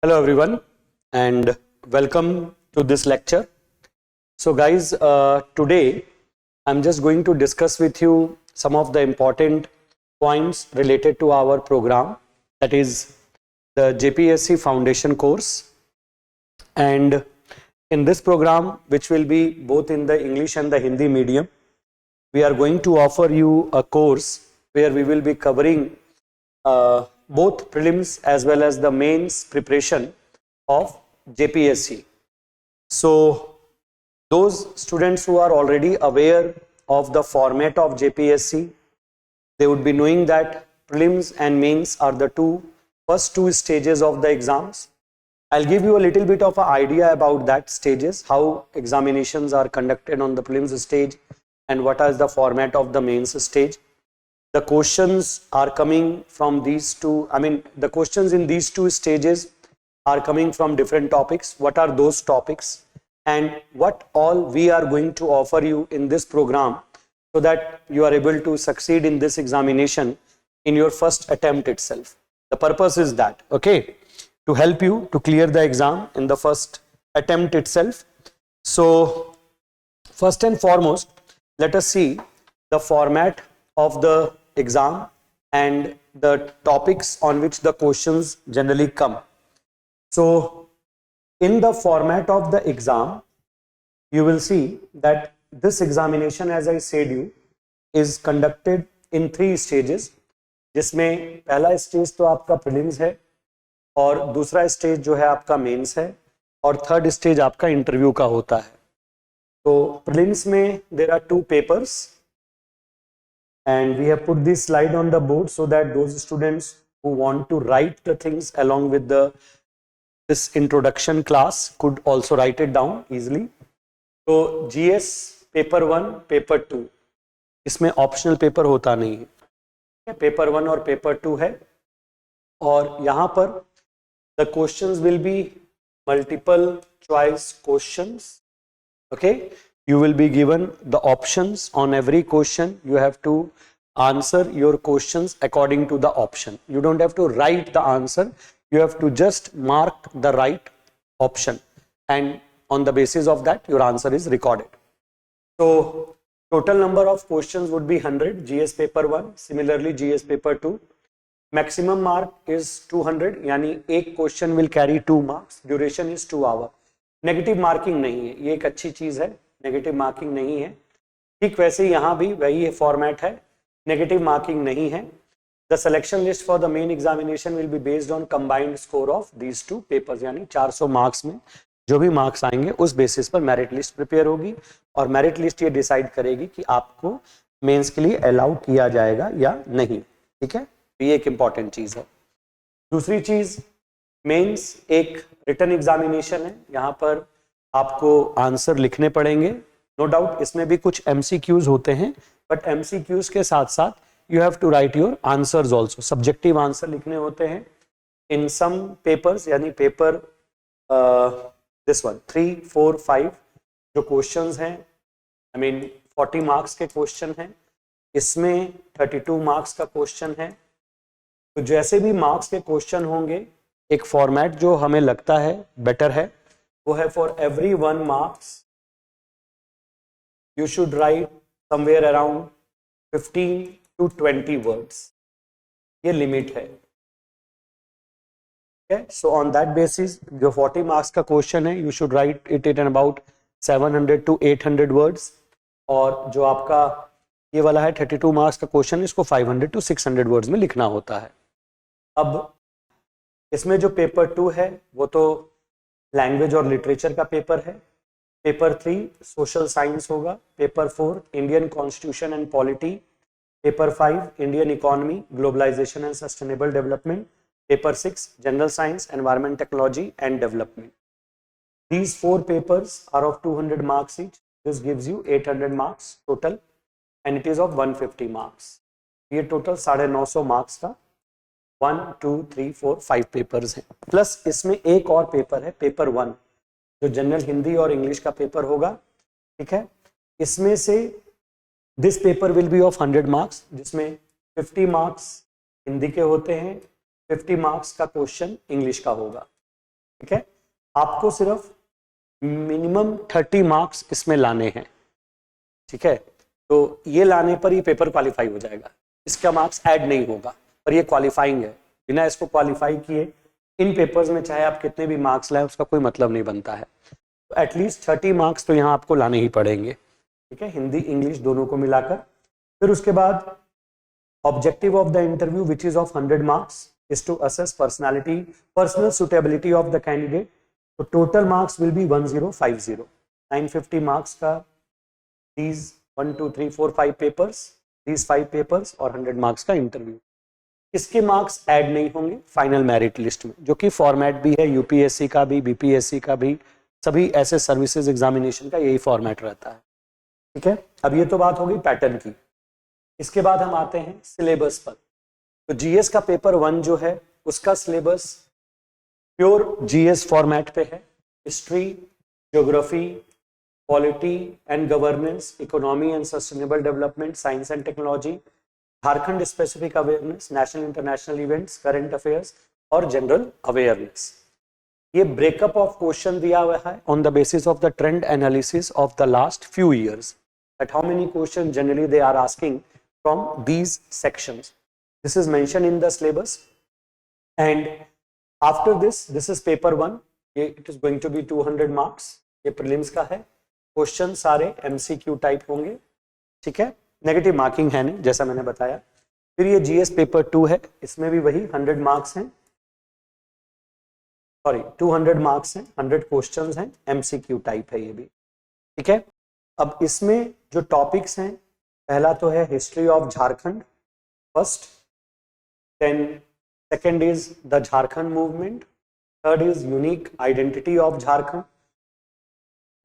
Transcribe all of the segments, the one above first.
Hello everyone and welcome to this lecture. So guys, today I'm just going to discuss with you some of the important points related to our program, that is the JPSC Foundation course. And in this program, which will be both in the English and the Hindi medium, we are going to offer you a course where we will be covering both prelims as well as the mains preparation of JPSC. So those students who are already aware of the format of JPSC, they would be knowing that prelims and mains are the first two stages of the exams. I'll give you a little bit of an idea about that stages, how examinations are conducted on the prelims stage and what is the format of the mains stage. The questions are coming from these two, the questions in these two stages are coming from different topics. What are those topics and what all we are going to offer you in this program so that you are able to succeed in this examination in your first attempt itself. The purpose is that, okay, to help you to clear the exam in the first attempt itself. So first and foremost, let us see the format of the exam and the topics on which the questions generally come. So in the format of the exam, you will see that this examination, as I said you, is conducted in 3 stages, जिसमें पहला stage तो आपका prelims है और दूसरा stage जो है आपका मेंस है और थर्ड स्टेज आपका इंटरव्यू का होता है. तो प्रीलिम्स में there are 2 papers and we have put this slide on the board so that those students who want to write the things along with this introduction class could also write it down easily. तो GS paper 1 paper 2 इसमें optional paper होता नहीं है, paper 1 और paper 2 है और यहाँ पर the questions will be multiple choice questions. Okay, you will be given the options on every question. You have to answer your questions according to the option. You don't have to write the answer, you have to just mark the right option and on the basis of that your answer is recorded. So total number of questions would be 100 GS paper 1, similarly GS paper 2. Maximum mark is 200, यानी एक question will carry 2 marks. Duration is 2 hours. Negative marking नहीं है, ये एक अच्छी चीज है, negative marking नहीं है. ठीक वैसे ही यहाँ भी वही फॉर्मेट है, नेगेटिव मार्किंग नहीं है. The selection list for the main examination will be based on combined score of these 2 papers, यानी 400 मार्क्स में जो भी मार्क्स आएंगे उस बेसिस पर मेरिट लिस्ट प्रिपेयर होगी और मेरिट लिस्ट ये डिसाइड करेगी कि आपको मेंस के लिए अलाउ किया जाएगा या नहीं. ठीक है, ये एक इंपॉर्टेंट चीज है. दूसरी चीज, मेंस एक रिटन एग्जामिनेशन है, यहाँ पर आपको आंसर लिखने पड़ेंगे. नो डाउट इसमें भी कुछ MCQs होते हैं, बट MCQs के साथ साथ you have to write your answers also. Subjective answer लिखने होते हैं इन सम पेपर्स, यानी पेपर दिस वन 3, 4, 5 जो क्वेश्चंस हैं, 40 मार्क्स के क्वेश्चन हैं, इसमें 32 मार्क्स का क्वेश्चन है. तो जैसे भी मार्क्स के क्वेश्चन होंगे, एक फॉर्मेट जो हमें लगता है बेटर है वो है for every 1 marks you should write somewhere around 15 to 20 words. ये लिमिट है. सो ऑन दैट बेसिस जो 40 मार्क्स का क्वेश्चन है you should write it in about 700 to 800 words और जो आपका ये वाला है 32 मार्क्स का क्वेश्चन, इसको 500 to 600 वर्ड्स में लिखना होता है. अब इसमें जो पेपर 2 है वो तो लैंग्वेज और लिटरेचर का पेपर है. पेपर 3 सोशल साइंस होगा. Paper 4 Indian constitution and polity. Paper 5 Indian economy, globalisation and sustainable development. Paper 6 general science, environment, technology and development. These 4 papers are of 200 marks each. This gives you 800 marks total and it is of 150 marks. ये total 950 marks का 1, 2, 3, 4, 5 papers हैं. Plus इसमें एक और paper है, paper 1, जो general Hindi और English का पेपर होगा. ठीक है, इसमें से this paper will be of 100 marks, जिसमें 50 मार्क्स हिंदी के होते हैं, 50 मार्क्स का क्वेश्चन इंग्लिश का होगा. ठीक है, आपको सिर्फ मिनिमम 30 मार्क्स इसमें लाने हैं, ठीक है, तो ये लाने पर ये पेपर क्वालिफाई हो जाएगा, इसका मार्क्स ऐड नहीं होगा, पर ये क्वालिफाइंग है, बिना इसको क्वालिफाई किए इन पेपर्स में चाहे आप कितने भी मार्क्स लाए उसका कोई मतलब नहीं बनता है, तो एटलीस्ट 30 मार्क्स तो यहाँ आपको लाने ही पड़ेंगे, ठीक है, हिंदी इंग्लिश दोनों को मिलाकर। फिर उसके बाद objective of the interview which is of 100 marks is to assess personal suitability of the candidate. So total marks will be 1050, 950 marks का these 1 2 3 4 5 papers, these 5 papers और 100 marks का इंटरव्यू। इसके मार्क्स ऐड नहीं होंगे फाइनल मेरिट लिस्ट में, जो कि format भी है यूपीएससी का भी, बीपीएससी का भी, सभी ऐसे सर्विसेज एग्जामिनेशन का यही फॉर्मेट रहता है, ठीक है। अब ये तो बात होगी पैटर्न की। इसके बाद हम आते हैं सिलेबस पर। तो जीएस का पेपर 1 जो है उसका सिलेबस प्योर जीएस फॉर्मेट पे है, history, geography, polity and governance, economy and sustainable development, science and technology, Jharkhand specific awareness, national international events, current affairs और जनरल अवेयरनेस। ये ब्रेकअप ऑफ क्वेश्चन दिया हुआ है on the basis of the trend analysis of the last few years, that how many question generally they are asking from these sections. This is mentioned in the syllabus, and after this is paper 1. It is going to be 200 marks. ये prelims का है, question सारे MCQ type होंगे, ठीक है, negative marking है नहीं जैसा मैंने बताया। फिर ये जीएस पेपर 2 है, इसमें भी वही 100 मार्क्स हैं, सॉरी 200 मार्क्स हैं, 100 क्वेश्चंस हैं, MCQ टाइप है ये भी, ठीक है। अब इसमें जो टॉपिक्स हैं, पहला तो है history of Jharkhand first, then second is the Jharkhand movement, third is unique identity of Jharkhand,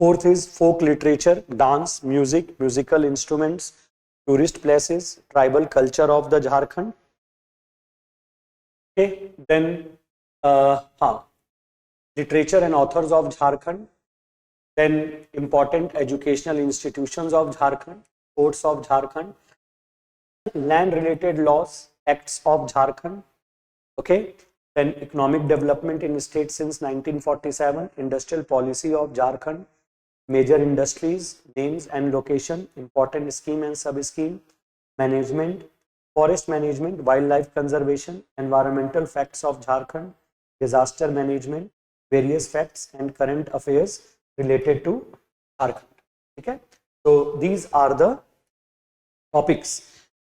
fourth is folk literature, dance, music, musical instruments, tourist places, tribal culture of the Jharkhand, okay, then literature and authors of Jharkhand, then important educational institutions of Jharkhand, courts of Jharkhand, land related laws, acts of Jharkhand, okay, then economic development in state since 1947, industrial policy of Jharkhand, major industries, names and location, important scheme and sub scheme, management, forest management, wildlife conservation, environmental facts of Jharkhand, disaster management, various facts and current affairs related to Jharkhand, ठीक है। So these are the topics,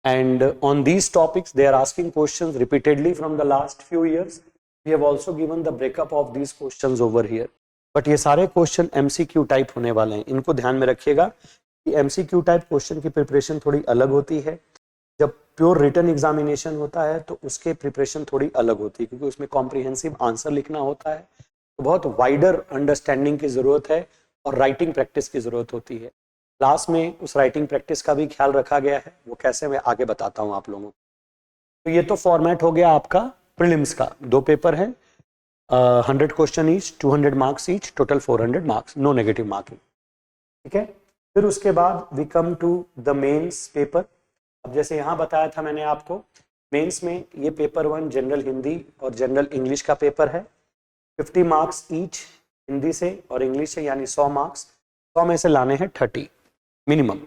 and on these topics they are asking questions repeatedly from the last few years. We have also given the breakup of these questions over here, but ये सारे question MCQ type होने वाले हैं, इनको ध्यान में रखिएगा कि MCQ टाइप क्वेश्चन की प्रिपरेशन थोड़ी अलग होती है, जब प्योर रिटन एग्जामिनेशन होता है तो उसके प्रिपरेशन थोड़ी अलग होती है, क्योंकि उसमें कॉम्प्रिहेंसिव आंसर लिखना होता है, तो बहुत वाइडर अंडरस्टैंडिंग की जरूरत है और राइटिंग प्रैक्टिस की जरूरत होती है। क्लास में उस राइटिंग प्रैक्टिस का भी ख्याल रखा गया है, वो कैसे मैं आगे बताता हूं आप लोगों को। तो ये तो फॉर्मेट हो गया आपका प्रीलिम्स का, 2 पेपर हैं, 100 question each, 200 marks each, total 400 marks, no negative marking, ठीक है। फिर उसके बाद we come to the mains paper. अब जैसे यहाँ बताया था मैंने आपको, मेंस में ये पेपर 1 जनरल हिंदी और जनरल इंग्लिश का पेपर है, 50 मार्क्स ईच हिंदी से और इंग्लिश से, यानी 100 मार्क्स, 100 में से लाने हैं 30 मिनिमम,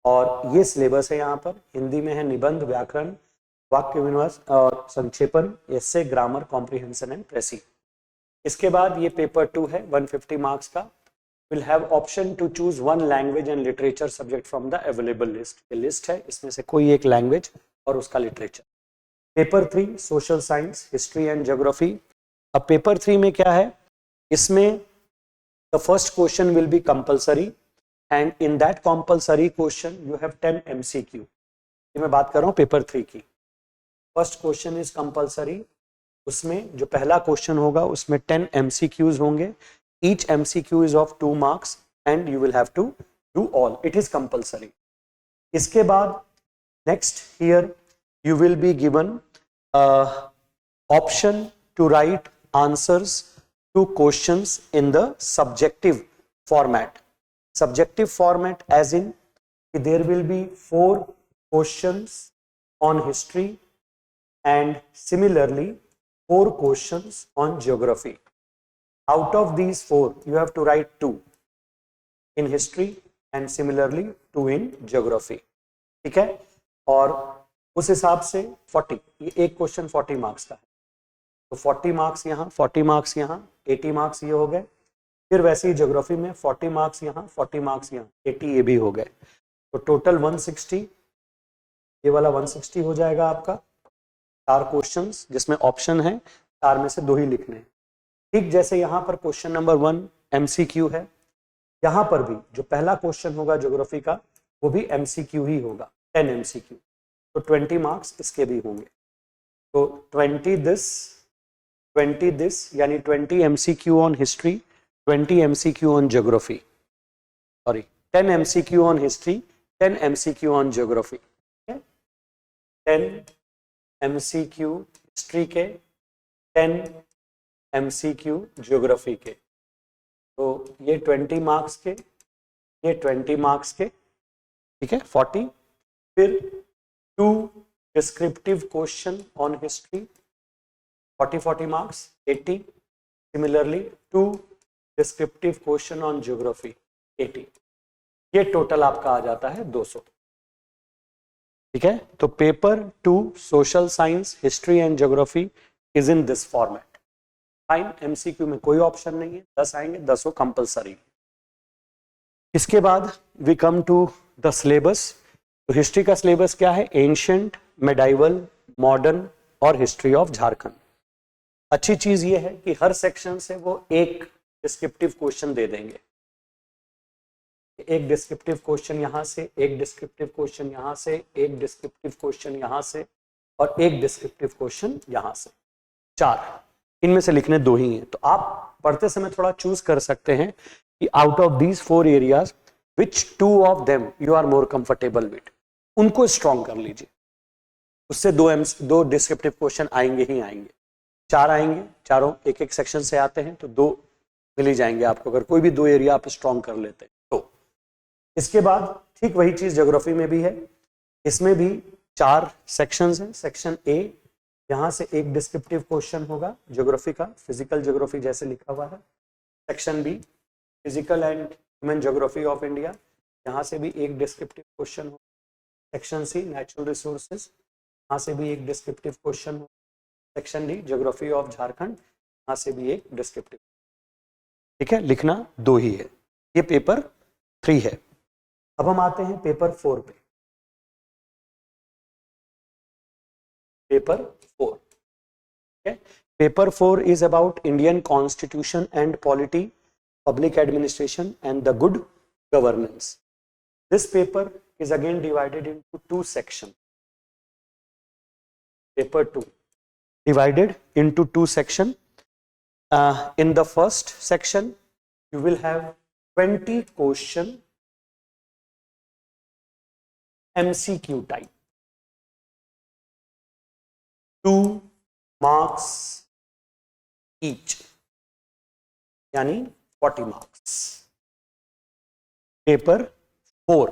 और ये सिलेबस है यहाँ पर। हिंदी में है निबंध, व्याकरण, वाक्य विन्यास और संक्षेपण, essay, grammar, comprehension and precis. इसके बाद ये पेपर 2 है 150 मार्क्स का, will have option to choose 1 language and literature subject from the available list. ये लिस्ट है, इसमें से कोई एक लैंग्वेज और उसका literature. Paper 3 social science, history and geography. अब पेपर 3 में क्या है, इसमें the first question will be compulsory, and in that compulsory question you have 10 MCQ। ये मैं बात कर रहा हूँ पेपर 3 की। फर्स्ट क्वेश्चन इज कंपल्सरी, उसमें जो पहला क्वेश्चन होगा उसमें 10 MCQs होंगे, each MCQ is of 2 marks and you will have to do all, it is compulsory। इसके बाद next here you will be given option to write answers to questions in the subjective format। Subjective format as in there will be 4 questions on history and similarly 4 questions on geography। Out of these 4, you have to write 2 in history and similarly 2 in geography. ठीक है, और उस हिसाब से 40, ये एक question 40 marks का है, तो 40 मार्क्स यहाँ, 40 मार्क्स यहाँ, 80 मार्क्स ये हो गए। फिर वैसे ही ज्योग्राफी में 40 मार्क्स यहाँ, 40 मार्क्स यहाँ, 80 ये भी हो गए, तो टोटल 160, ये वाला 160 हो जाएगा आपका। 4 क्वेश्चंस जिसमें ऑप्शन है, 4 में से 2 ही लिखने हैं। ठीक जैसे यहाँ पर क्वेश्चन नंबर 1 एमसीक्यू है, यहाँ पर भी जो पहला क्वेश्चन होगा ज्योग्राफी का वो भी एमसीक्यू ही होगा, 10 एमसीक्यू, तो 20 मार्क्स इसके भी होंगे। तो 20 दिस यानी 20 MCQ on history, 20 MCQ on geography, sorry 10 MCQ on history, 10 MCQ on geography, 10 MCQ history के, 10 एमसीक्यू ज्योग्राफी के, तो ये 20 मार्क्स के, ये 20 मार्क्स के, ठीक है 40। फिर 2 descriptive question on history, 40 marks 80। Similarly 2 descriptive question on geography 80, ये टोटल आपका आ जाता है 200। ठीक है, तो paper 2 social science history and geography is in this format. Fine, MCQ में कोई ऑप्शन नहीं है, 10 आएंगे, 10 कंपलसरी। इसके बाद we come to the syllabus. तो हिस्ट्री का सिलेबस क्या है? एंशिएंट, मेडाइवल, मॉडर्न और हिस्ट्री ऑफ झारखंड। अच्छी चीज ये है कि हर सेक्शन से वो एक डिस्क्रिप्टिव क्वेश्चन दे देंगे, एक डिस्क्रिप्टिव क्वेश्चन यहाँ से, एक डिस्क्रिप्टिव क्वेश्चन यहाँ से, एक डिस्क्रिप्टिव क्वेश्चन यहाँ से और एक डिस्क्रिप्टिव क्वेश्चन यहाँ से। 4, इनमें से लिखने 2 ही हैं। तो आप पढ़ते समय थोड़ा चूज कर सकते हैं कि out of these 4 areas which 2 of them you are more comfortable with, उनको स्ट्रॉन्ग कर लीजिए। उससे 2 डिस्क्रिप्टिव क्वेश्चन आएंगे ही आएंगे। 4 आएंगे, चारों एक एक सेक्शन से आते हैं, तो 2 मिल ही जाएंगे आपको अगर कोई भी 2 एरिया आप स्ट्रॉन्ग कर लेते हैं तो। इसके बाद ठीक वही चीज ज्योग्राफी में भी है, इसमें भी 4 सेक्शंस हैं। सेक्शन ए, यहाँ से एक डिस्क्रिप्टिव क्वेश्चन होगा ज्योग्राफी का, फिजिकल ज्योग्राफी जैसे लिखा हुआ है। Section B, physical and human geography of India, यहाँ से भी एक डिस्क्रिप्टिव क्वेश्चन होगा। सेक्शन सी, नेचुरल रिसोर्सेज, यहाँ से भी एक डिस्क्रिप्टिव क्वेश्चन होगा। Section D, geography of Jharkhand, यहाँ से भी एक डिस्क्रिप्टिव। ठीक है, लिखना 2 ही है। ये पेपर 3 है। अब हम आते हैं पेपर 4 पे। Paper 4, okay? Paper 4 is about Indian Constitution and Polity, Public Administration and the Good Governance. This paper is again divided into 2 sections. Paper 2 divided into 2 sections. In the first section, you will have 20 question MCQ type. 2 marks each, यानी 40 marks. Paper 4,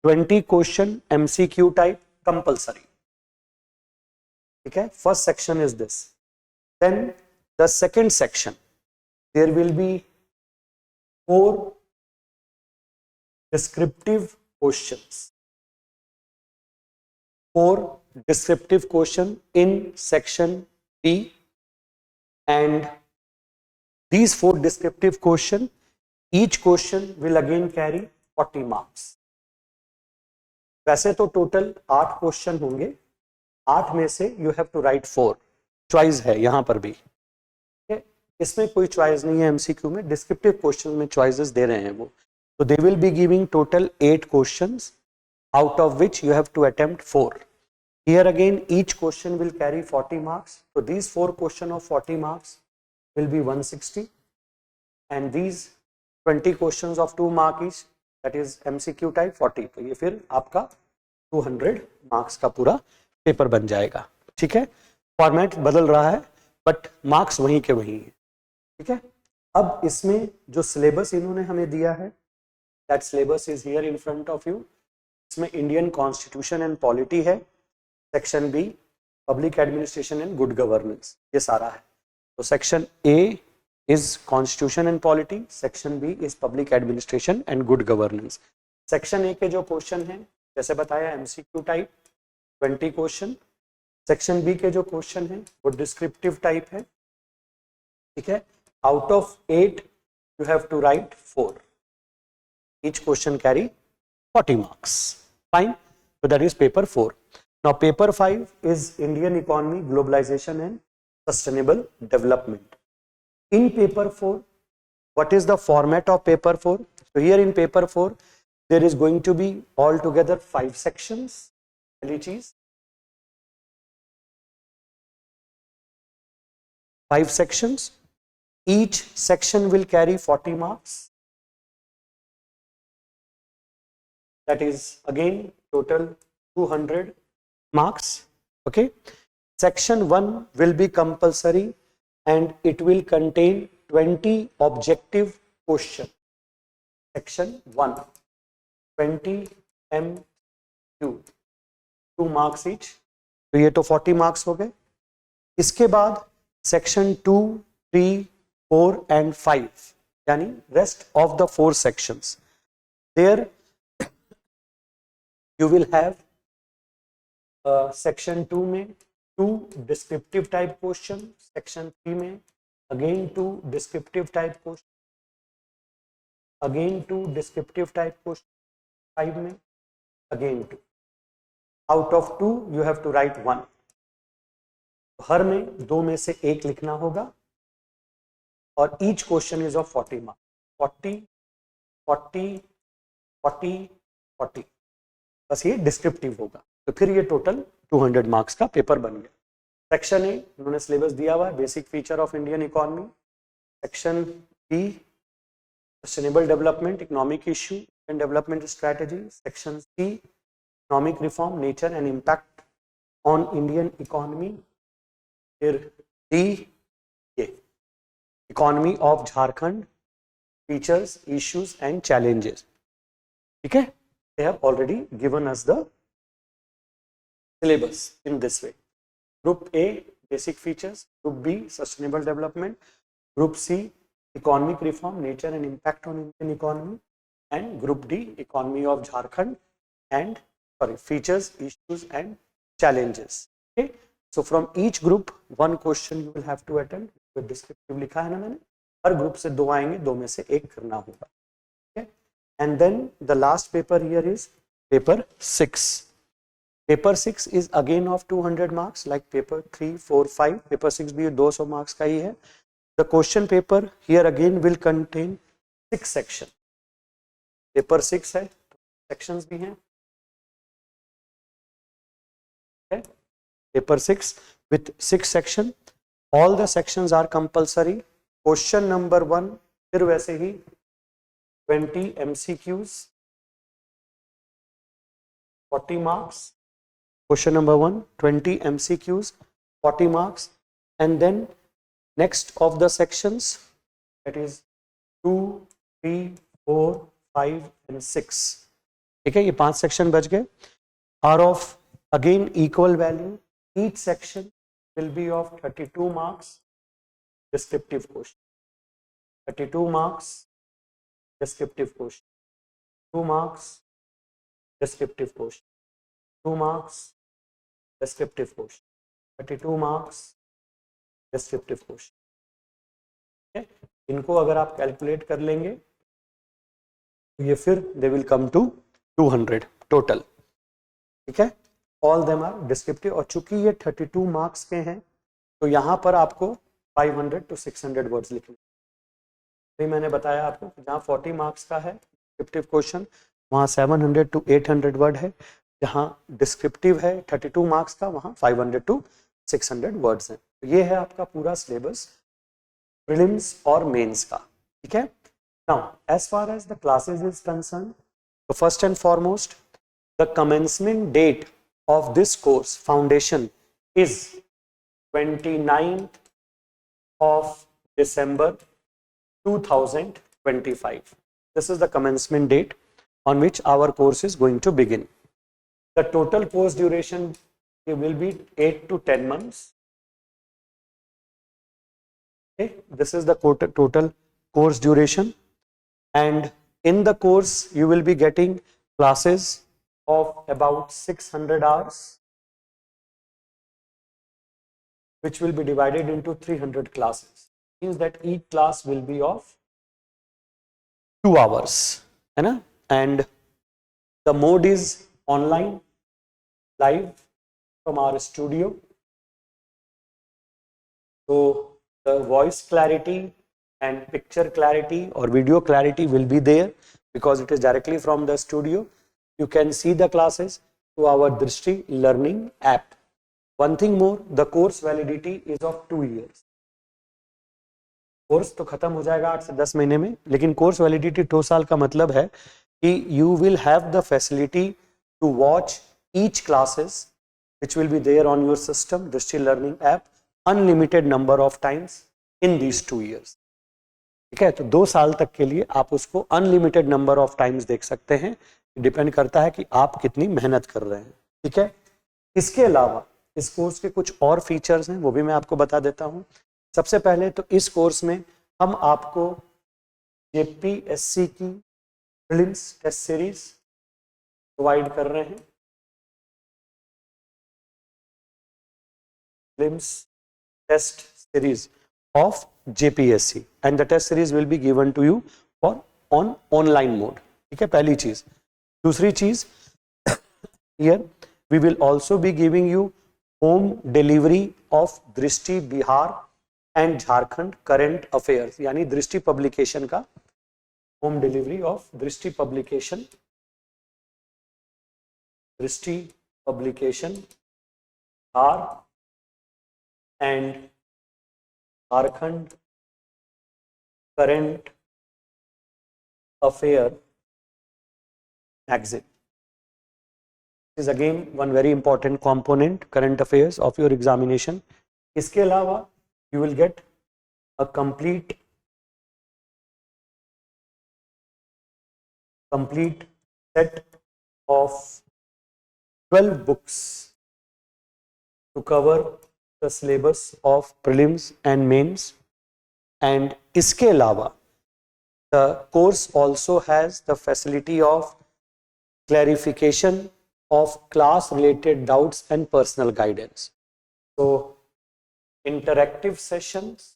20 question MCQ type compulsory. ठीक है, first section is this. Then the second section, there will be 4 descriptive questions. 4 descriptive question in section B, and these 4 descriptive question, each question will again carry 40 marks. वैसे तो total 8 question होंगे, 8 में से you have to write 4. Choice है यहां पर भी, इसमें कोई चॉइस नहीं है एमसीक्यू में, डिस्क्रिप्टिव क्वेश्चन में चॉइसेस दे रहे हैं वो। तो they will be giving total 8 questions, out of which you have to attempt 4. Here again each question will carry 40 marks. So these 4 questions of 40 marks will be 160, and these 20 questions of 2 mark each, that is MCQ type 40. तो ये फिर आपका 200 marks का पूरा paper बन जाएगा। ठीक है, फॉर्मेट बदल रहा है बट मार्क्स वहीं के वहीं है। ठीक है, अब इसमें जो सिलेबस इन्होंने हमें दिया है, that syllabus is here in front of you. इसमें इंडियन कॉन्स्टिट्यूशन एंड पॉलिटी है, section B public administration and good governance, ये सारा है। तो section A is Constitution and Polity. Section B is Public Administration and Good Governance. Section A के जो question हैं जैसे बताया MCQ type 20 question. Section B के जो क्वेश्चन हैं वो डिस्क्रिप्टिव टाइप है. ठीक है. Out of 8 you have to write 4. Each question carry 40 marks. Fine. So that is paper 4. Now paper 5 is Indian economy, globalization and sustainable development. In paper 4, what is the format of paper 4? So here in paper 4, there is going to be altogether 5 sections. LEGs. 5 sections. Each section will carry 40 marks. That is again total 200 marks. Okay. Section 1 will be compulsory and it will contain 20 objective questions. Section 1, 20 MQ, 2 marks each. तो ये तो 40 marks हो गए. इसके बाद section 2, 3, 4 and 5 यानी rest of the 4 sections. There you will have section 2 में 2 descriptive type question, section 3 में again 2 descriptive type question, again 2 descriptive type question, 5 में again 2. Out of 2 you have to write 1. हर में 2 में से 1 लिखना होगा और each question is of 40 marks. 40, 40, 40, 40. बस ये डिस्क्रिप्टिव होगा. तो फिर ये टोटल 200 मार्क्स का पेपर बन गया. सेक्शन ए उन्होंने सिलेबस दिया हुआ है, basic feature of Indian economy. Section B sustainable development, economic issue and development strategy. Section C economic reform, nature and impact on Indian economy. फिर डी ये economy of Jharkhand, features, issues and challenges. ठीक है. They have already given us the syllabus in this way. Group A basic features, Group B sustainable development, Group C economic reform, nature and impact on Indian economy, and Group D economy of Jharkhand and features, issues and challenges. Okay. So from each group one question you will have to attend. तो descriptive लिखा है ना मैंने. हर group से 2 आएंगे, 2 में से 1 करना होगा. And then the last paper here is paper 6. Paper 6 is again of 200 marks like paper 3, 4, 5. Paper 6 भी 200 marks का ही है. The question paper here again will contain 6 sections. Paper 6 है, sections भी हैं. Okay. Paper 6 with 6 sections. All the sections are compulsory. Question number 1 फिर वैसे ही 20 MCQs, 40 marks. Question number 1, 20 MCQs, 40 marks. And then next of the sections, that is 2, 3, 4, 5 and 6. ठीक है, ये 5 section बच गए. Are of again equal value. Each section will be of 32 marks. Descriptive question. 32 marks. Descriptive question. 2 marks. Descriptive question. 2 marks. Descriptive question. 32 marks. Descriptive question. Okay? इनको अगर आप calculate कर लेंगे तो ये फिर they will come to 200 total. ठीक है. All them are descriptive. और चूंकि ये 32 marks के हैं तो यहाँ पर आपको 500 to 600 वर्ड्स लिखने. तो मैंने बताया आपको जहाँ 40 मार्क्स का है डिस्क्रिप्टिव क्वेश्चन, वहाँ 700 to 800 वर्ड है. जहाँ डिस्क्रिप्टिव है 32 मार्क्स का, वहाँ 500 to 600 वर्ड्स हैं. तो ये है आपका पूरा सिलेबस प्रीलिम्स और मेंस का. ठीक है. Now as far as the classes is concerned, तो first and foremost the commencement date of this course foundation is 29th of December 2025. This is the commencement date on which our course is going to begin. The total course duration will be 8 to 10 months. Okay, this is the total course duration, and in the course you will be getting classes of about 600 hours, which will be divided into 300 classes. Means that each class will be of 2 hours, है ना? And the mode is online, live from our studio. So the voice clarity and picture clarity or video clarity will be there because it is directly from the studio. You can see the classes through our Drishti learning app. One thing more, the course validity is of 2 years. Course तो खत्म हो जाएगा 8 से 10 महीने में, लेकिन course validity 2 साल का मतलब है कि you will have the facility to watch each classes which will be there on your system, Drishti learning app, unlimited number of times in these 2 years. ठीक है, तो 2 साल तक के लिए आप उसको अनलिमिटेड नंबर ऑफ टाइम्स देख सकते हैं. डिपेंड करता है कि आप कितनी मेहनत कर रहे हैं. ठीक है, इसके अलावा इस कोर्स के कुछ और फीचर्स हैं, वो भी मैं आपको बता देता हूं. सबसे पहले तो इस कोर्स में हम आपको जेपीएससी की प्रीलिम्स टेस्ट सीरीज प्रोवाइड कर रहे हैं. Prelims test series of JPSC and the test series will be given to you for on online mode. ठीक है, पहली चीज. दूसरी चीज, here we will also be giving you home delivery of दृष्टि Bihar and Jharkhand current affairs, यानी दृष्टि publication का home delivery of दृष्टि publication Bihar and Jharkhand current affair magazine. This is again one very important component, current affairs of your examination. इसके अलावा you will get a complete set of 12 books to cover the syllabus of prelims and mains. And इसके अलावा the course also has the facility of clarification of class related doubts and personal guidance. So interactive sessions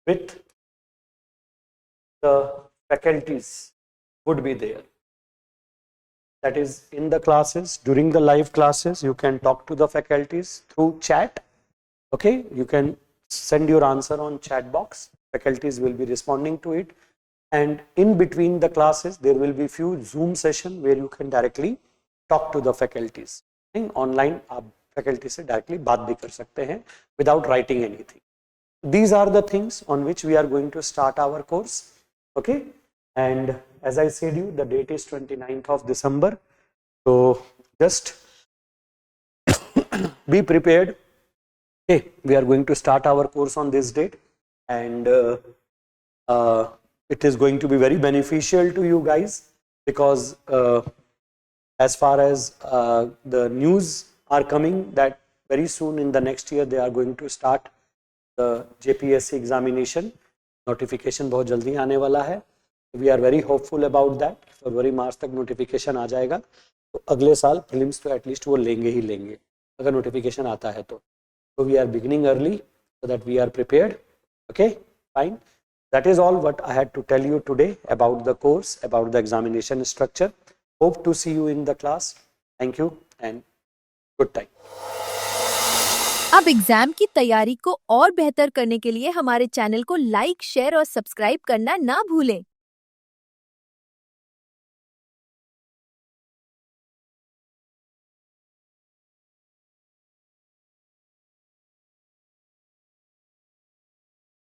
with the faculties would be there. That is, in the classes, during the live classes, you can talk to the faculties through chat. Okay, you can send your answer on chat box. Faculties will be responding to it. And in between the classes, there will be few Zoom session where you can directly talk to the faculties. Online, आप faculty से directly बात भी कर सकते हैं without writing anything. These are the things on which we are going to start our course. Okay. And as I said you, the date is 29th of December. So just be prepared. Okay, we are going to start our course on this date, and it is going to be very beneficial to you guys because as far as the news are coming that very soon in the next year they are going to start the JPSC examination. Notification बहुत जल्दी आने वाला है. We are very hopeful about that. फरवरी मार्च तक notification आ जाएगा, तो अगले साल प्रीलिम्स तो एटलीस्ट वो लेंगे ही लेंगे अगर नोटिफिकेशन आता है तो. So we are beginning early so that we are prepared. Okay, fine. That is all what I had to tell you today about the course, about the examination structure. Hope to see you in the class. Thank you and good time. अब exam की तैयारी को और बेहतर करने के लिए हमारे चैनल को लाइक, शेयर और सब्सक्राइब करना ना भूलें.